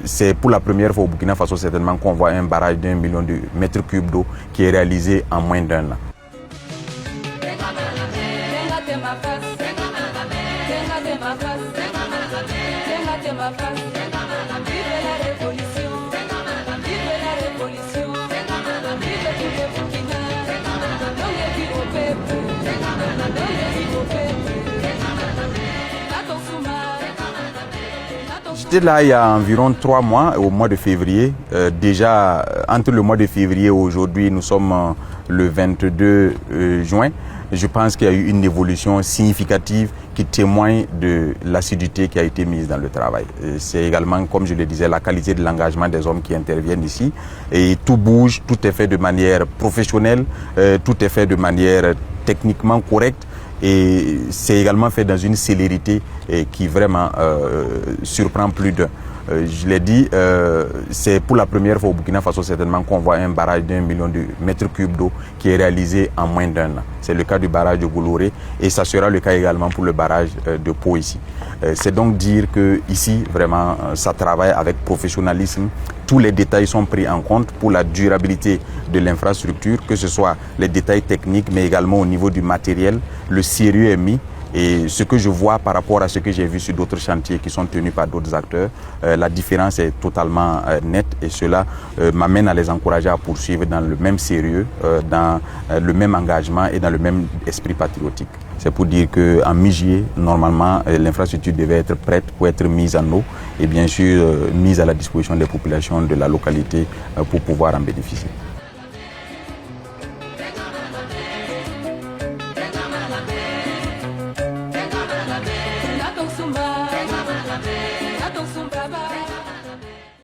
C'est pour la première fois au Burkina Faso certainement qu'on voit un barrage d'1 million de mètres cubes d'eau qui est réalisé en moins d'1 an. J'étais là il y a environ 3 mois, au mois de février. Déjà, entre le mois de février et aujourd'hui, nous sommes le 22 juin. Je pense qu'il y a eu une évolution significative qui témoigne de l'assiduité qui a été mise dans le travail. C'est également, comme je le disais, la qualité de l'engagement des hommes qui interviennent ici. Et tout bouge, tout est fait de manière professionnelle, tout est fait de manière techniquement correcte. Et c'est également fait dans une célérité qui vraiment surprend plus d'un. Je l'ai dit, c'est pour la première fois au Burkina Faso certainement qu'on voit un barrage d'1 million de mètres cubes d'eau qui est réalisé en moins d'1 an. C'est le cas du barrage de Gouloré et ça sera le cas également pour le barrage de Pau ici. C'est donc dire que ici vraiment ça travaille avec professionnalisme. Tous les détails sont pris en compte pour la durabilité de l'infrastructure, que ce soit les détails techniques mais également au niveau du matériel. Le sérieux est mis. Et ce que je vois par rapport à ce que j'ai vu sur d'autres chantiers qui sont tenus par d'autres acteurs, la différence est totalement nette et cela m'amène à les encourager à poursuivre dans le même sérieux, dans le même engagement et dans le même esprit patriotique. C'est pour dire qu'en mi-juillet, normalement, l'infrastructure devait être prête pour être mise en eau et bien sûr mise à la disposition des populations de la localité pour pouvoir en bénéficier.